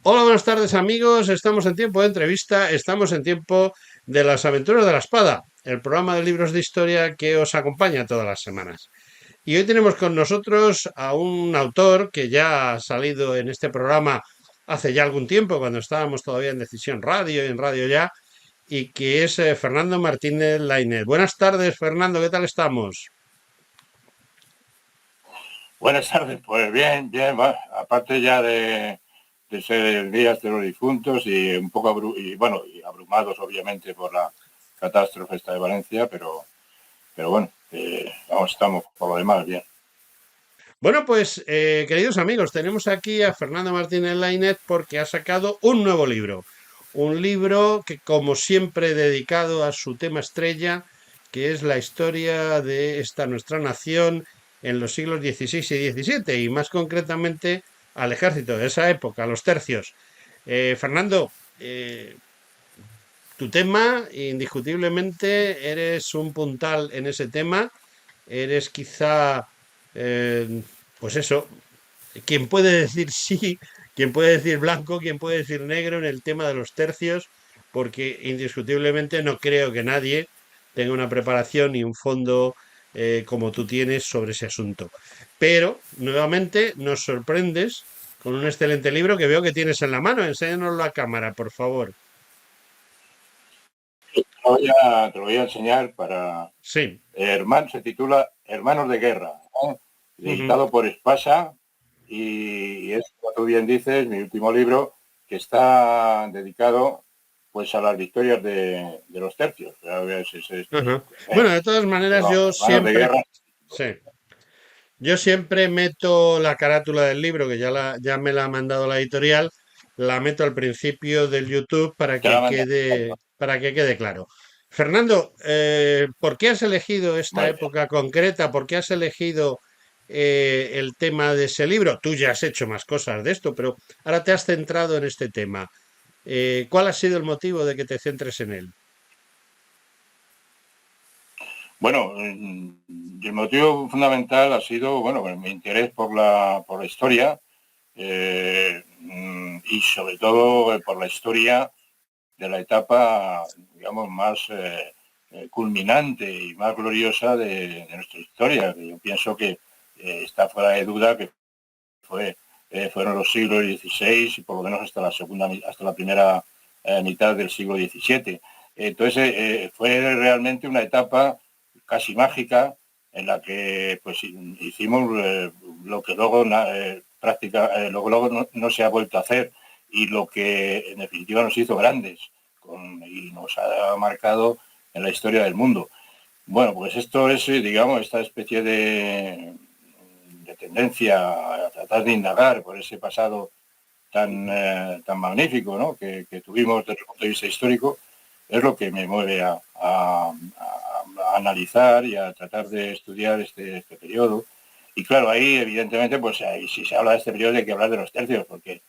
Hola, buenas tardes amigos. Estamos en tiempo de entrevista, estamos en tiempo de las aventuras de la espada, el programa de libros de historia que os acompaña todas las semanas. Y hoy tenemos con nosotros a un autor que ya ha salido en este programa hace ya algún tiempo, cuando estábamos todavía en Decisión Radio y en Radio Ya, y que es Fernando Martínez Lainez. Buenas tardes, Fernando, ¿qué tal estamos? Buenas tardes, pues bien, bien, aparte ya de ser días de los difuntos y un poco y abrumados obviamente por la catástrofe esta de Valencia, pero bueno, vamos, estamos por lo demás bien. Bueno, pues queridos amigos, tenemos aquí a Fernando Martínez Lainez porque ha sacado un nuevo libro. Un libro que, como siempre, dedicado a su tema estrella, que es la historia de esta nuestra nación en los siglos XVI y XVII, y más concretamente al ejército de esa época, a los tercios. Fernando, tu tema, indiscutiblemente, eres un puntal en ese tema, eres quizá, eh, pues eso, quien puede decir sí, quien puede decir blanco, quien puede decir negro en el tema de los tercios, porque indiscutiblemente no creo que nadie tenga una preparación y un fondo como tú tienes sobre ese asunto. Pero, nuevamente, nos sorprendes con un excelente libro que veo que tienes en la mano. Enséñanoslo a cámara, por favor. Te lo voy a enseñar para... Sí. Se titula Hermanos de Guerra, ¿eh? Ujú. Editado por Espasa y es, como tú bien dices, mi último libro que está dedicado pues a las victorias de los tercios. Ajá. Bueno, de todas maneras, Pero yo Hermanos de siempre, Guerra. sí, yo siempre meto la carátula del libro, que ya me la ha mandado la editorial, la meto al principio del YouTube Te la manda. para que quede claro. Fernando, ¿por qué has elegido esta Muy bien. época concreta? ¿Por qué has elegido el tema de ese libro? Tú ya has hecho más cosas de esto, pero ahora te has centrado en este tema. ¿Cuál ha sido el motivo de que te centres en él? Bueno, el motivo fundamental ha sido, bueno, mi interés por la historia y sobre todo por la historia de la etapa, digamos, más culminante y más gloriosa de nuestra historia. Yo pienso que está fuera de duda que fueron los siglos XVI y por lo menos hasta la primera mitad del siglo XVII. Entonces fue realmente una etapa casi mágica en la que pues hicimos lo que luego luego no se ha vuelto a hacer y lo que en definitiva nos hizo grandes y nos ha marcado en la historia del mundo. Bueno, pues esto es, digamos, esta especie de tendencia a tratar de indagar por ese pasado tan magnífico, ¿no? que tuvimos desde el punto de vista histórico, es lo que me mueve a analizar y a tratar de estudiar este periodo. Y claro, ahí evidentemente, pues ahí, si se habla de este periodo hay que hablar de los tercios, porque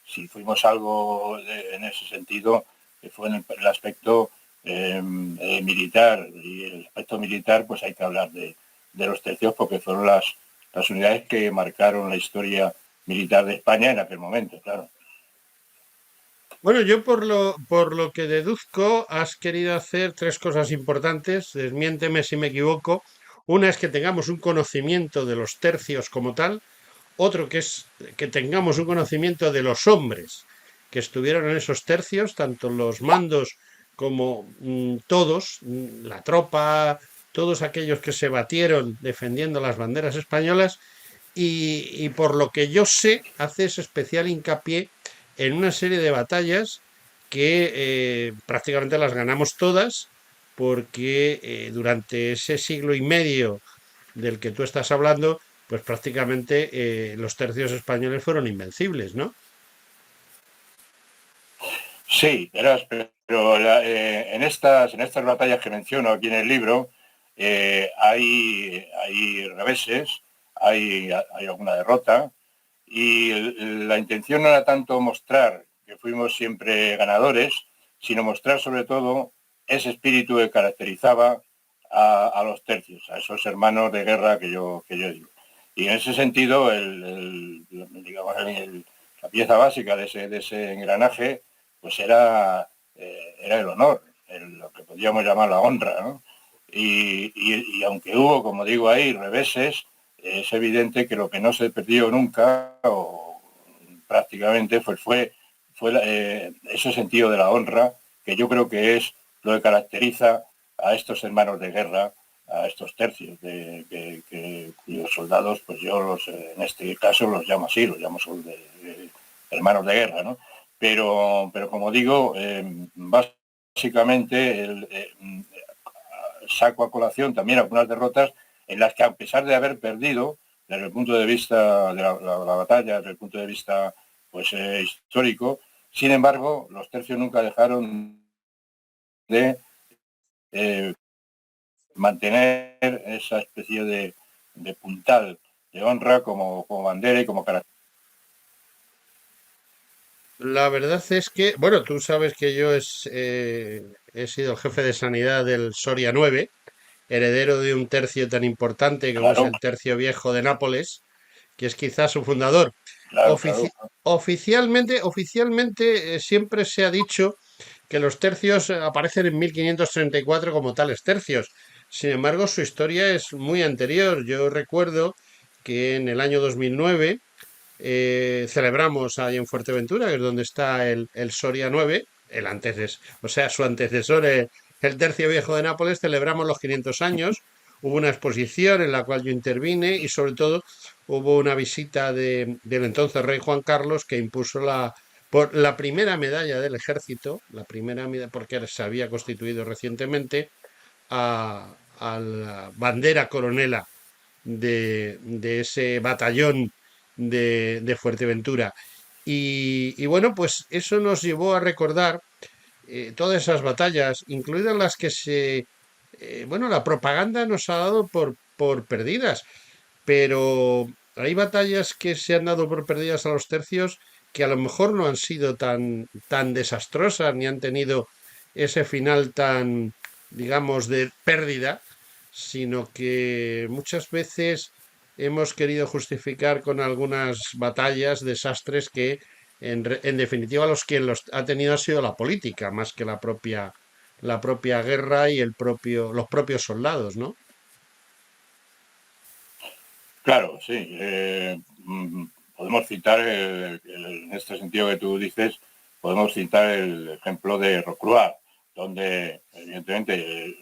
si fuimos algo en ese sentido, fue en el aspecto militar, y el aspecto militar pues hay que hablar de los tercios porque fueron las unidades que marcaron la historia militar de España en aquel momento, claro. Bueno, yo por lo que deduzco, has querido hacer tres cosas importantes. Desmiénteme si me equivoco. Una es que tengamos un conocimiento de los tercios como tal. Otro que es que tengamos un conocimiento de los hombres que estuvieron en esos tercios, tanto los mandos como todos, la tropa, todos aquellos que se batieron defendiendo las banderas españolas. Y por lo que yo sé, haces especial hincapié en una serie de batallas que prácticamente las ganamos todas, porque durante ese siglo y medio del que tú estás hablando, pues prácticamente los tercios españoles fueron invencibles, ¿no? Sí, verás, pero en estas batallas que menciono aquí en el libro hay reveses, hay alguna derrota, y la intención no era tanto mostrar que fuimos siempre ganadores, sino mostrar sobre todo ese espíritu que caracterizaba a los tercios, a esos hermanos de guerra que yo digo. Y en ese sentido, digamos, la pieza básica de ese engranaje, pues era el honor, lo que podríamos llamar la honra, ¿no? Y aunque hubo, como digo ahí, reveses, es evidente que lo que no se perdió nunca, o prácticamente, fue ese sentido de la honra, que yo creo que es lo que caracteriza a estos hermanos de guerra, a estos tercios, cuyos soldados, pues yo en este caso los llamo así, los llamo hermanos de guerra, ¿no? Pero como digo, básicamente saco a colación también algunas derrotas en las que, a pesar de haber perdido, desde el punto de vista de la batalla, desde el punto de vista pues histórico, sin embargo, los tercios nunca dejaron de mantener esa especie de puntal de honra como bandera y como carácter. La verdad es que, bueno, tú sabes que yo he sido el jefe de sanidad del Soria 9, heredero de un tercio tan importante como es Claro, el Tercio Viejo de Nápoles, que es quizás su fundador. claro, claro. Oficialmente siempre se ha dicho que los tercios aparecen en 1534 como tales tercios. Sin embargo, su historia es muy anterior. Yo recuerdo que en el año 2009 celebramos ahí en Fuerteventura, que es donde está el Soria 9, o sea, su antecesor, el Tercio Viejo de Nápoles, celebramos los 500 años. Hubo una exposición en la cual yo intervine y sobre todo hubo una visita del entonces rey Juan Carlos que impuso por la primera medalla del ejército, la primera medalla porque se había constituido recientemente, a la bandera coronela de ese batallón de Fuerteventura. Y bueno, pues eso nos llevó a recordar todas esas batallas, incluidas las que bueno, la propaganda nos ha dado por perdidas, pero hay batallas que se han dado por perdidas a los tercios que a lo mejor no han sido tan desastrosas ni han tenido ese final tan, digamos, de pérdida, sino que muchas veces hemos querido justificar con algunas batallas, desastres que en definitiva quien los ha tenido ha sido la política, más que la propia guerra y los propios soldados, ¿no? Claro, sí. Podemos citar, en este sentido que tú dices, podemos citar el ejemplo de Rocroi, donde evidentemente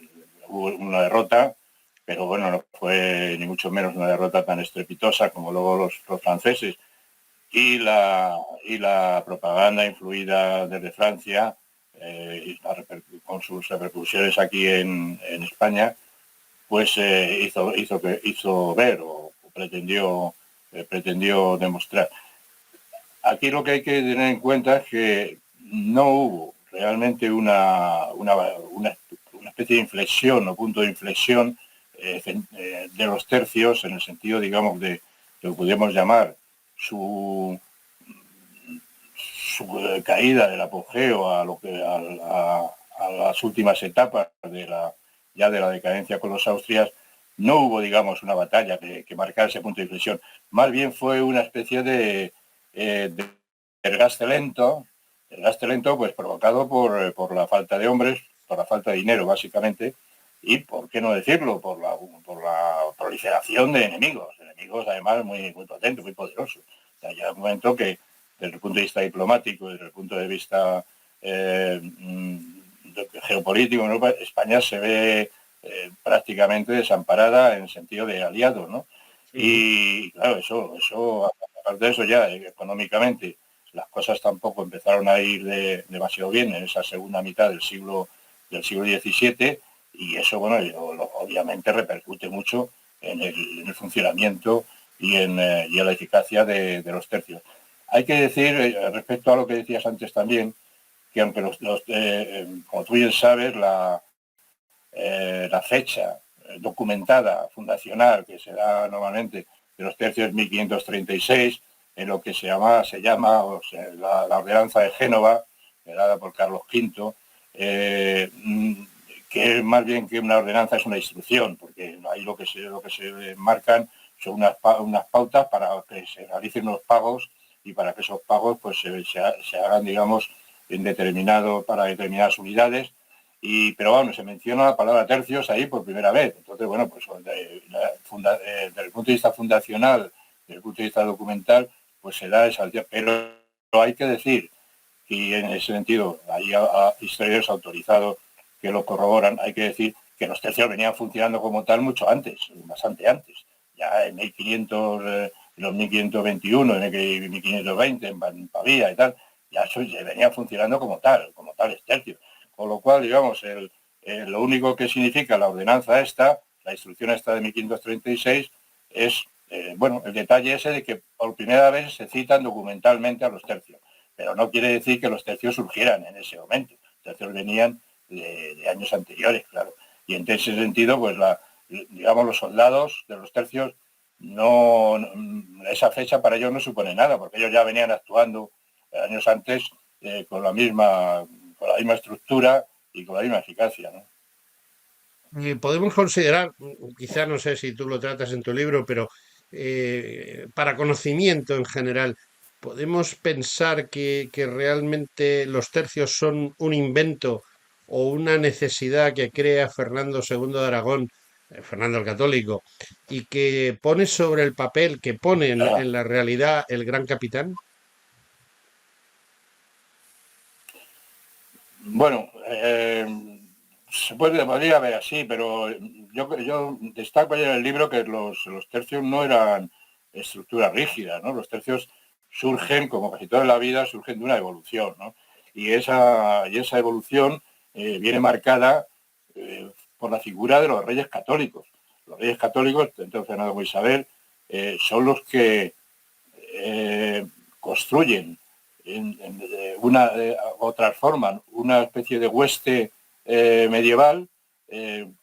hubo una derrota, pero bueno, no fue ni mucho menos una derrota tan estrepitosa como luego los franceses. Y la propaganda influida desde Francia, con sus repercusiones aquí en España, pues hizo ver o pretendió demostrar. Aquí lo que hay que tener en cuenta es que no hubo realmente una especie de inflexión o punto de inflexión de los tercios, en el sentido, digamos, de lo que podríamos llamar su, su caída del apogeo a las últimas etapas ya de la decadencia con los austrias. No hubo, digamos, una batalla que marcara ese punto de inflexión. Más bien fue una especie de desgaste lento, pues provocado por la falta de hombres, por la falta de dinero, básicamente, y, por qué no decirlo, por la proliferación de enemigos además muy potentes, muy poderosos. O sea, ya un momento que, desde el punto de vista diplomático, desde el punto de vista geopolítico en Europa, España se ve prácticamente desamparada en sentido de aliados, ¿no? Ujú. Y claro, aparte de eso, ya económicamente las cosas tampoco empezaron a ir demasiado bien en esa segunda mitad del siglo XVII, y eso, bueno, obviamente repercute mucho en el funcionamiento y en la eficacia de los tercios. Hay que decir, respecto a lo que decías antes también, que aunque como tú bien sabes, la fecha documentada, fundacional, que se da normalmente de los tercios 1536, en lo que se llama o sea, la ordenanza de Génova, dada por Carlos V, que es más bien que una ordenanza, es una instrucción, porque ahí lo que se marcan son unas pautas para que se realicen unos pagos y para que esos pagos pues se hagan, digamos, para determinadas unidades. Pero bueno, se menciona la palabra tercios ahí por primera vez. Entonces, bueno, pues desde el punto de vista fundacional, desde el punto de vista documental, pues se da esa... Pero hay que decir, y en ese sentido hay historiadores autorizados que lo corroboran, hay que decir que los tercios venían funcionando como tal mucho antes, bastante antes. Ya en 1500, en los 1521, en 1520, en Pavía y tal, ya venía funcionando como tales tercios. Con lo cual, digamos, lo único que significa la ordenanza esta, la instrucción esta de 1536, es, bueno, el detalle ese de que por primera vez se citan documentalmente a los tercios. Pero no quiere decir que los tercios surgieran en ese momento. Los tercios venían de años anteriores, claro. Y en ese sentido, pues digamos, los soldados de los tercios, esa fecha para ellos no supone nada, porque ellos ya venían actuando años antes con la misma estructura y con la misma eficacia, ¿no? Podemos considerar, quizá no sé si tú lo tratas en tu libro, pero para conocimiento en general, podemos pensar que realmente los tercios son un invento o una necesidad que crea Fernando II de Aragón, Fernando el Católico, y que pone sobre el papel, que pone en la realidad el gran capitán. Bueno, podría ver así, pero yo destaco ya en el libro que los tercios no eran estructuras rígidas, ¿no? Los tercios surgen, como casi toda la vida, surgen de una evolución, ¿no? Y esa evolución viene marcada por la figura de los reyes católicos. Los reyes católicos, entonces Fernando como Isabel, son los que construyen o transforman una especie de hueste medieval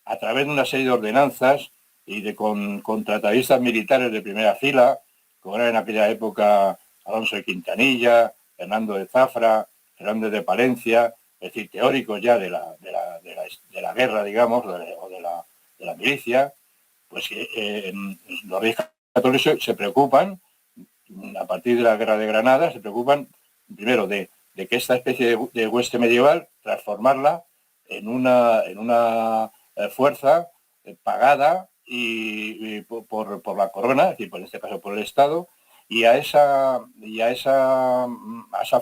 a través de una serie de ordenanzas y con tratadistas militares de primera fila, como era en aquella época Alonso de Quintanilla, Fernando de Zafra, Fernández de Palencia, es decir, teóricos ya de la guerra, digamos, o de la milicia, pues los reyes católicos se preocupan a partir de la guerra de Granada, se preocupan primero de que esta especie de hueste medieval, transformarla en una fuerza pagada por la corona, es decir, en este caso por el Estado, y a esa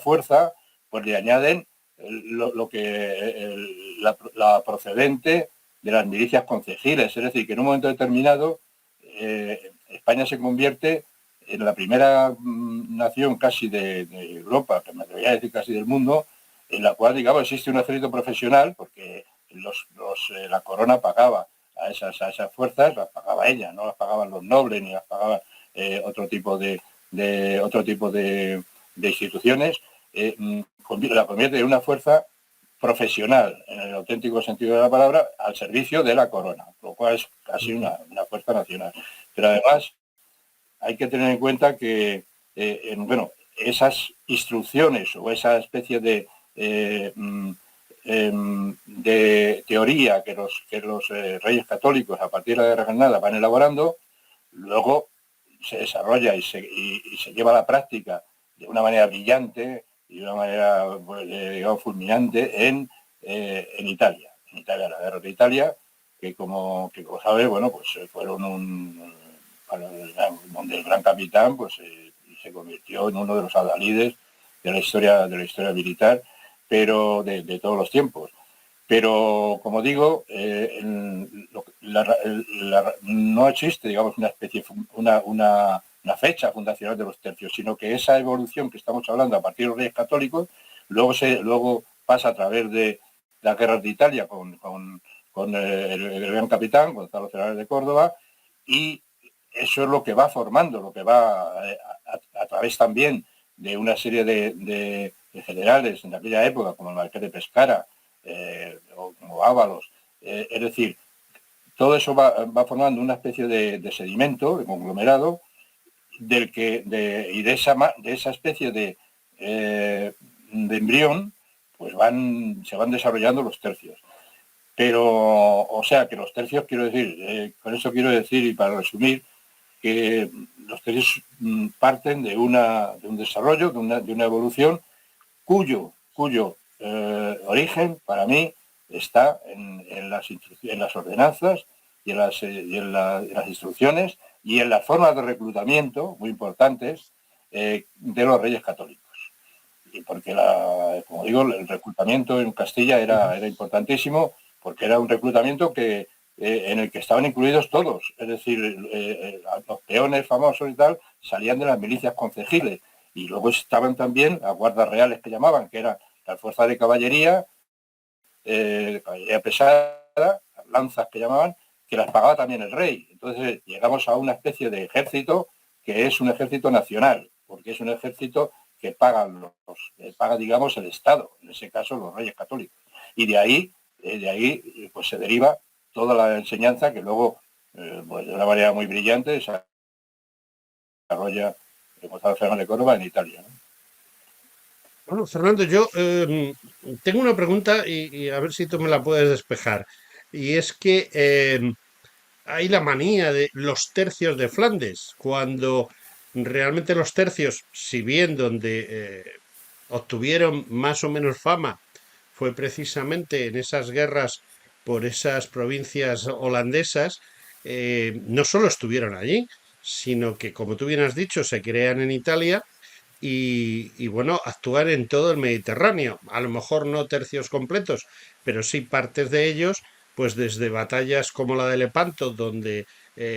fuerza pues le añaden la procedente de las milicias concejiles, es decir, que en un momento determinado España se convierte en la primera nación casi de Europa, que me atrevería a decir casi del mundo, en la cual, digamos, existe un ejército profesional, porque la corona pagaba a esas fuerzas, las pagaba ella, no las pagaban los nobles ni las pagaban otro tipo de instituciones, la convierte en una fuerza profesional, en el auténtico sentido de la palabra, al servicio de la corona, lo cual es casi una fuerza nacional. Pero además hay que tener en cuenta que, esas instrucciones o esa especie de teoría que los reyes católicos a partir de la Guerra de Granada van elaborando, luego se desarrolla y se lleva a la práctica de una manera brillante y de una manera, digamos, fulminante en Italia. En Italia, la guerra de Italia, que como sabe, bueno, pues fueron donde el gran capitán pues se convirtió en uno de los adalides de la historia militar, pero de todos los tiempos. Pero, como digo, no existe, digamos, una fecha fundacional de los tercios, sino que esa evolución que estamos hablando a partir de los reyes católicos, luego pasa a través de las guerras de Italia con el gran capitán, Gonzalo Fernández de Córdoba, y eso es lo que va formando, lo que va a través también de una serie de generales en aquella época, como el Marqués de Pescara, o Ábalos. Es decir, todo eso va formando una especie de sedimento, de conglomerado, de esa especie de embrión, pues se van desarrollando los tercios. Pero, o sea, que los tercios, quiero decir, con eso quiero decir, y para resumir, que los tercios parten de un desarrollo, de una evolución, cuyo origen, para mí, está en las ordenanzas y en las instrucciones y en las formas de reclutamiento, muy importantes, de los reyes católicos. Y porque, como digo, el reclutamiento en Castilla era importantísimo, porque era un reclutamiento en el que estaban incluidos todos. Es decir, los peones famosos y tal salían de las milicias concejiles. Y luego estaban también las guardas reales que llamaban, que eran las fuerzas de caballería pesada, las lanzas que llamaban, que las pagaba también el rey. Entonces llegamos a una especie de ejército que es un ejército nacional, porque es un ejército que paga, digamos, el Estado, en ese caso los reyes católicos. Y de ahí pues se deriva toda la enseñanza que luego, pues de una manera muy brillante, se desarrolla Gonzalo Fernández de Córdoba en Italia, ¿no? Bueno, Fernando, yo tengo una pregunta y a ver si tú me la puedes despejar. Y es que hay la manía de los tercios de Flandes, cuando realmente los tercios, si bien donde obtuvieron más o menos fama fue precisamente en esas guerras por esas provincias holandesas, no solo estuvieron allí, sino que, como tú bien has dicho, se crean en Italia bueno, actúan en todo el Mediterráneo. A lo mejor no tercios completos, pero sí partes de ellos, pues desde batallas como la de Lepanto, donde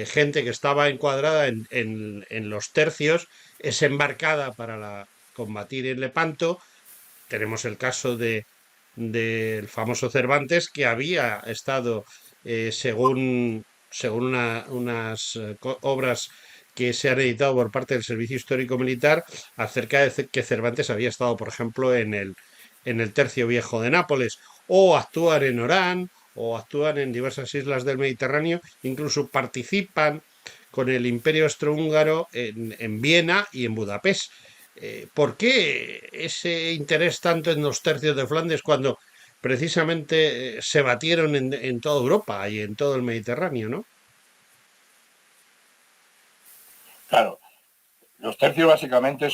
gente que estaba encuadrada en los tercios es embarcada para combatir en Lepanto. Tenemos el caso del famoso Cervantes, que había estado, según unas obras que se han editado por parte del Servicio Histórico Militar, acerca de que Cervantes había estado, por ejemplo, en el Tercio Viejo de Nápoles, o actúan en Orán, o actúan en diversas islas del Mediterráneo, incluso participan con el Imperio Austrohúngaro en Viena y en Budapest. ¿Por qué ese interés tanto en los tercios de Flandes cuando precisamente se batieron en toda Europa y en todo el Mediterráneo, ¿no? Claro, los tercios básicamente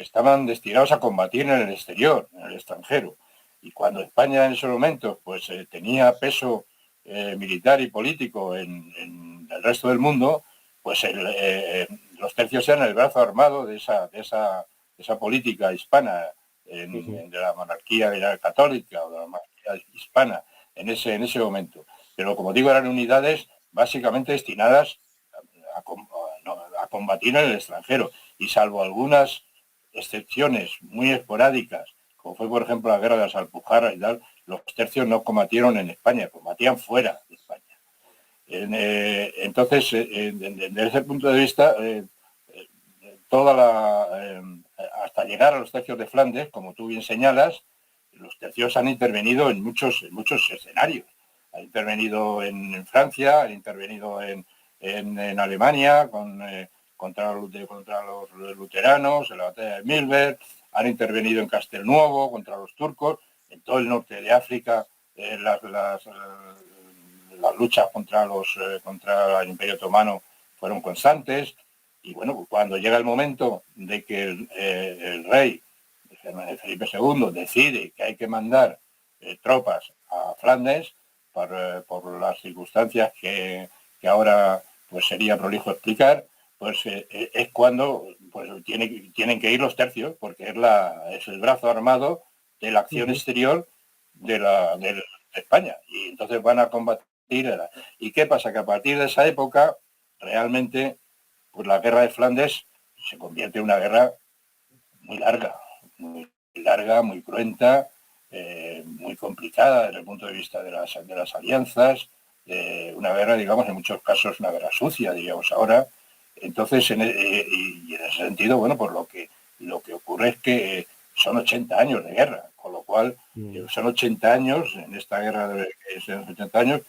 estaban destinados a combatir en el exterior, en el extranjero. Y cuando España en ese momento pues, tenía peso militar y político en el resto del mundo, pues los tercios eran el brazo armado de esa política hispana, Ujú. de la monarquía católica o de la monarquía hispana en ese momento. Pero como digo, eran unidades básicamente destinadas a combatir en el extranjero. Y salvo algunas excepciones muy esporádicas, como fue por ejemplo la guerra de las Alpujarras y tal, los tercios no combatieron en España, combatían fuera de España. Entonces, desde ese punto de vista, hasta llegar a los tercios de Flandes, como tú bien señalas, los tercios han intervenido en muchos escenarios. Han intervenido en Francia, han intervenido en Alemania contra los luteranos, en la batalla de Milberg, han intervenido en Castelnuovo contra los turcos, en todo el norte de África, las luchas contra el Imperio Otomano fueron constantes. Y bueno, cuando llega el momento de que el rey Felipe II decide que hay que mandar tropas a Flandes por las circunstancias que ahora pues sería prolijo explicar, pues es cuando pues tienen que ir los tercios, porque es el brazo armado de la acción Ujú. exterior de España. Y entonces van a combatir. ¿Y qué pasa? Que a partir de esa época, realmente, pues la guerra de Flandes se convierte en una guerra muy larga, muy cruenta, muy complicada desde el punto de vista de las alianzas, una guerra, digamos, en muchos casos una guerra sucia, diríamos ahora. Entonces, y en ese sentido, bueno, pues lo que ocurre es que son 80 años de guerra, con lo cual Mm. son 80 años, en esta guerra son 80 años,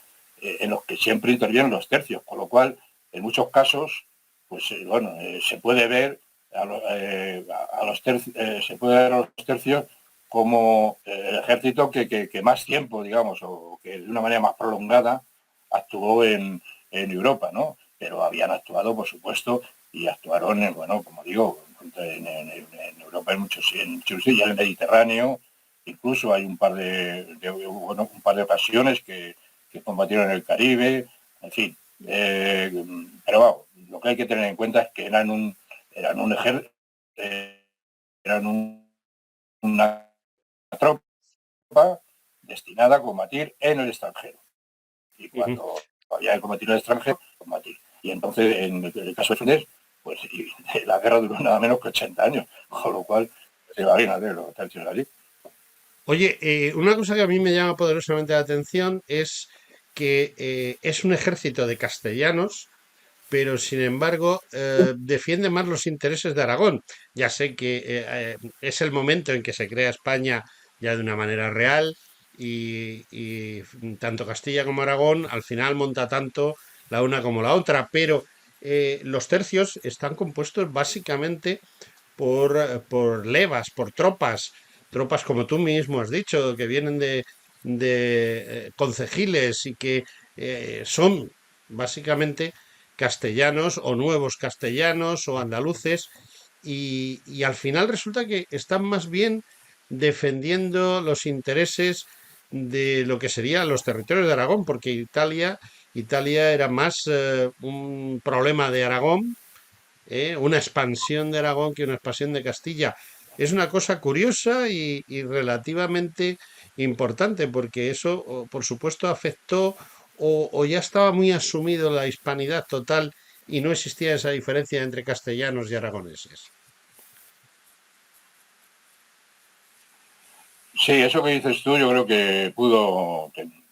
en los que siempre intervienen los tercios, con lo cual, en muchos casos, pues bueno, se puede ver se puede ver a los tercios como el ejército que más tiempo, digamos, o que de una manera más prolongada actuó en Europa, ¿no? Pero habían actuado, por supuesto, y actuaron, bueno, como digo, en Europa en muchos sitios, y en el Mediterráneo, incluso hay un par de ocasiones que combatieron en el Caribe, en fin. Pero vamos, lo que hay que tener en cuenta es que eran un ejército, eran una tropa destinada a combatir en el extranjero. Y cuando había que combatir en el extranjero, combatir. Y entonces, en el caso de Funes, pues la guerra duró nada menos que 80 años, con lo cual se va bien a ver los tercios allí. Oye, una cosa que a mí me llama poderosamente la atención es que es un ejército de castellanos, pero sin embargo defiende más los intereses de Aragón. Ya sé que es el momento en que se crea España ya de una manera real y tanto Castilla como Aragón al final monta tanto la una como la otra, pero los tercios están compuestos básicamente por levas, por tropas, tropas como tú mismo has dicho, que vienen de concejiles y que son básicamente castellanos o nuevos castellanos o andaluces y al final resulta que están más bien defendiendo los intereses de lo que serían los territorios de Aragón, porque Italia era más un problema de Aragón, una expansión de Aragón que una expansión de Castilla. Es una cosa curiosa y relativamente importante, porque eso, por supuesto, afectó o ya estaba muy asumido la hispanidad total y no existía esa diferencia entre castellanos y aragoneses. Sí, eso que dices tú, yo creo que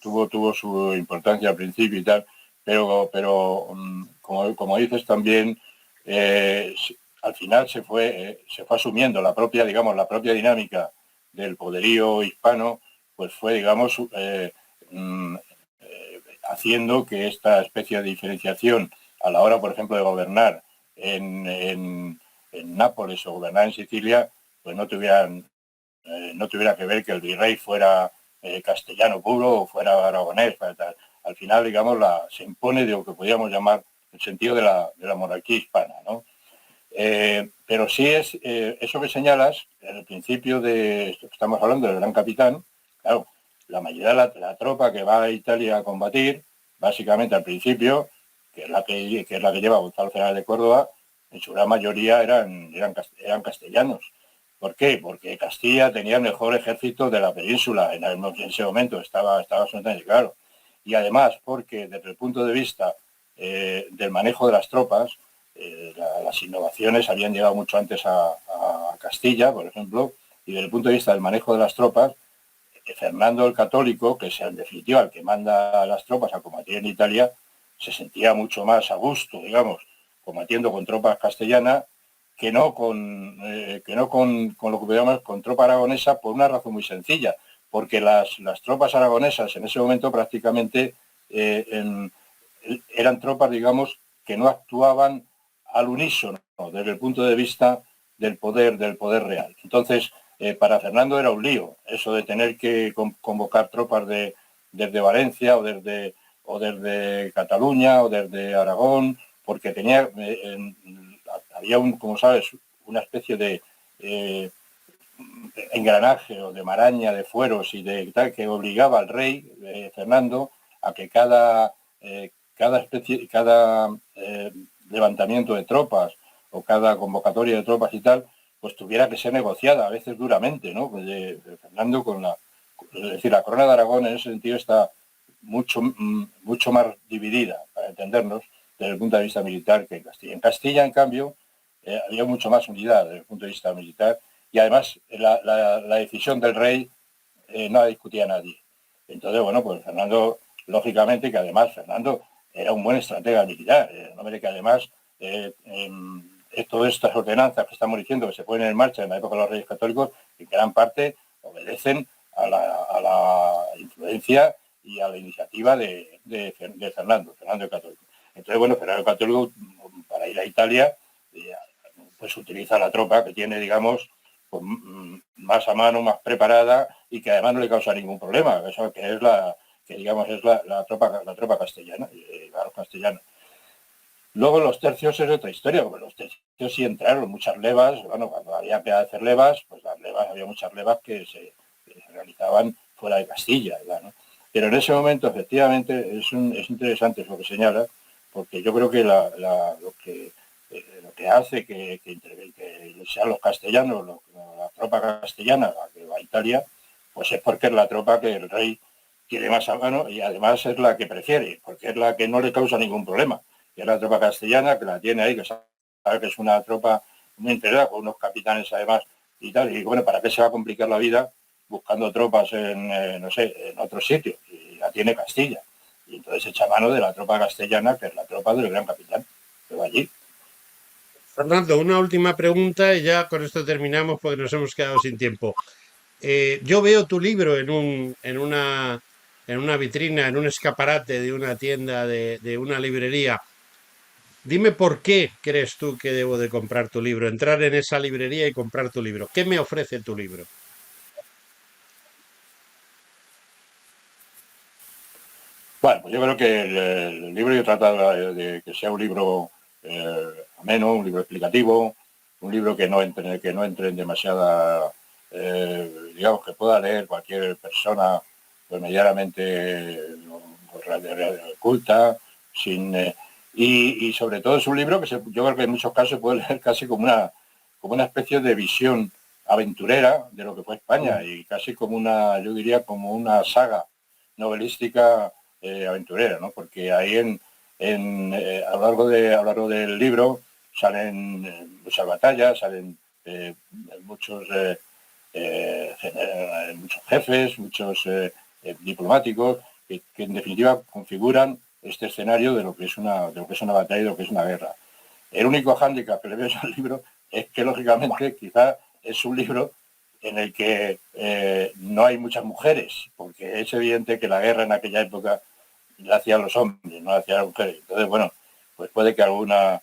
tuvo su importancia al principio y tal, pero como dices también, al final se fue asumiendo la propia, digamos, la propia dinámica del poderío hispano, pues fue, digamos, mm, haciendo que esta especie de diferenciación a la hora, por ejemplo, de gobernar en Nápoles o gobernar en Sicilia, pues no tuviera que ver que el virrey fuera castellano puro o fuera aragonés. Tal. Al final, digamos, se impone de lo que podríamos llamar el sentido de la monarquía hispana, ¿no? Pero sí es eso que señalas, en el principio de esto que estamos hablando del gran capitán, claro, la mayoría de la tropa que va a Italia a combatir, básicamente al principio, que es la que lleva Gonzalo Fernández de Córdoba, en su gran mayoría eran castellanos. ¿Por qué? Porque Castilla tenía el mejor ejército de la península en ese momento, estaba absolutamente claro. Y además porque desde el punto de vista del manejo de las tropas, las innovaciones habían llegado mucho antes a Castilla, por ejemplo, y desde el punto de vista del manejo de las tropas, Fernando el Católico, que es en definitiva el que manda a las tropas a combatir en Italia, se sentía mucho más a gusto, digamos, combatiendo con tropas castellanas que no con lo que podríamos con tropa aragonesa por una razón muy sencilla, porque las tropas aragonesas en ese momento prácticamente eran tropas, digamos, que no actuaban al unísono desde el punto de vista del poder real. Entonces, para Fernando era un lío eso de tener que convocar tropas desde Valencia o desde Cataluña o desde Aragón, porque había como sabes, una especie de engranaje o de maraña de fueros y de tal que obligaba al rey Fernando a que cada levantamiento de tropas o cada convocatoria de tropas y tal, pues tuviera que ser negociada, a veces duramente, ¿no? De Fernando es decir, la corona de Aragón en ese sentido está mucho más dividida, para entendernos, desde el punto de vista militar que en Castilla. En Castilla, en cambio, había mucho más unidad desde el punto de vista militar y además la decisión del rey no la discutía nadie. Entonces, bueno, pues Fernando, lógicamente, que además Fernando era un buen estratega militar, hombre que además todas estas ordenanzas que estamos diciendo que se ponen en marcha en la época de los Reyes Católicos, en gran parte obedecen a la influencia y a la iniciativa de Fernando el Católico. Entonces, bueno, Fernando el Católico, para ir a Italia, pues utiliza la tropa que tiene, digamos, pues, más a mano, más preparada y que además no le causa ningún problema, eso que es la tropa castellana, los castellanos. Luego los tercios es otra historia, porque los tercios sí entraron muchas levas, bueno, cuando había que hacer levas, pues las levas, había muchas levas que se realizaban fuera de Castilla, ¿verdad? ¿No? Pero en ese momento, efectivamente, es interesante lo que señala, porque yo creo que lo que hace que sean los castellanos, la tropa castellana, la que va a Italia, pues es porque es la tropa que el rey tiene más a mano y además es la que prefiere, porque es la que no le causa ningún problema. Y es la tropa castellana que la tiene ahí, que sabe que es una tropa muy integrada, con unos capitanes además y tal. Y bueno, ¿para qué se va a complicar la vida buscando tropas no sé, en otros sitios? Y la tiene Castilla. Y entonces echa mano de la tropa castellana, que es la tropa del gran capitán, que va allí. Fernando, una última pregunta y ya con esto terminamos porque nos hemos quedado sin tiempo. Yo veo tu libro en una vitrina, en un escaparate de una tienda, de una librería. Dime por qué crees tú que debo de comprar tu libro, entrar en esa librería y comprar tu libro. ¿Qué me ofrece tu libro? Bueno, pues yo creo que el libro yo trata de que sea un libro ameno, un libro explicativo, un libro que no entre en demasiada, digamos, que pueda leer cualquier persona pues, medianamente culta, sin, y sobre todo es un libro que yo creo que en muchos casos se puede leer casi como una especie de visión aventurera de lo que fue España y casi como yo diría como una saga novelística aventurera, ¿no? Porque ahí a lo largo del libro salen muchas batallas, salen muchos, muchos jefes, muchos diplomáticos, que en definitiva configuran este escenario de lo que es una batalla y de lo que es una guerra. El único hándicap que le veo al libro es que, lógicamente, quizá es un libro en el que no hay muchas mujeres, porque es evidente que la guerra en aquella época la hacían los hombres, no la hacían las mujeres. Entonces, bueno, pues puede que alguna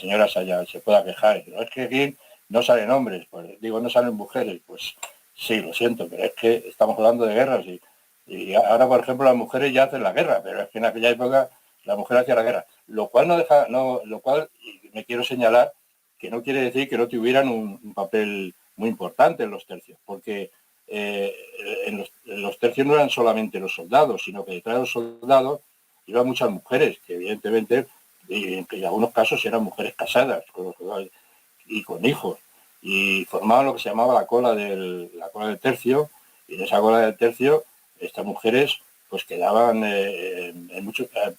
señora se pueda quejar. No es que aquí no salen hombres, pues digo, no salen mujeres. Pues sí, lo siento, pero es que estamos hablando de guerras y ahora, por ejemplo, las mujeres ya hacen la guerra, pero es que en aquella época la mujer hacía la guerra. Lo cual no deja, no, lo cual y me quiero señalar que no quiere decir que no tuvieran un papel muy importante en los tercios, porque en los tercios no eran solamente los soldados, sino que detrás de los soldados iban muchas mujeres, que evidentemente en algunos casos eran mujeres casadas y con hijos, y formaban lo que se llamaba la cola del tercio, y en esa cola del tercio estas mujeres pues quedaban,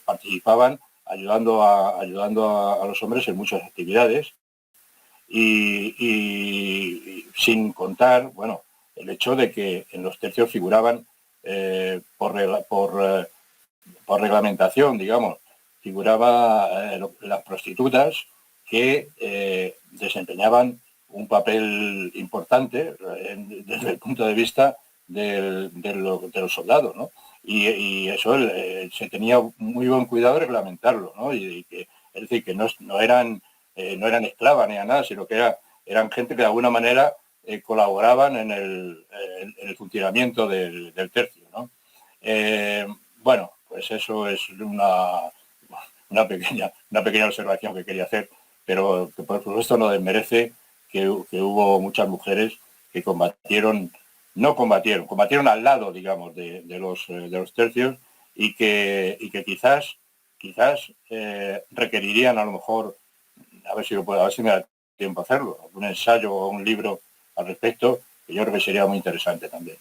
participaban ayudando a los hombres en muchas actividades y sin contar, bueno, el hecho de que en los tercios figuraban por reglamentación, digamos, figuraba las prostitutas que desempeñaban un papel importante desde el punto de vista de los soldados, ¿no? Y eso se tenía muy buen cuidado de reglamentarlo, ¿no? Es decir, que no eran esclavas ni nada, sino que eran gente que de alguna manera colaboraban en el funcionamiento del tercio, ¿no? Bueno, pues eso es una pequeña observación que quería hacer, pero que por supuesto no desmerece que hubo muchas mujeres que combatieron al lado, digamos, de los tercios y que quizás requerirían a lo mejor, a ver si me da tiempo a hacerlo, un ensayo o un libro al respecto, que yo creo que sería muy interesante también.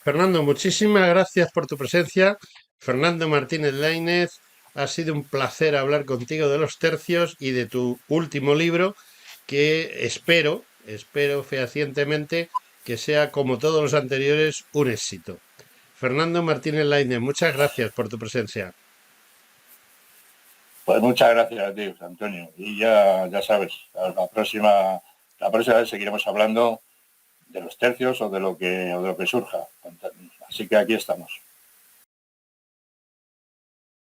Fernando, muchísimas gracias por tu presencia. Fernando Martínez Lainez, ha sido un placer hablar contigo de los tercios y de tu último libro, que espero fehacientemente que sea, como todos los anteriores, un éxito. Fernando Martínez Lainez, muchas gracias por tu presencia. Pues muchas gracias a ti, Antonio. Y ya sabes, la próxima vez seguiremos hablando de los tercios o de lo que surja. Así que aquí estamos.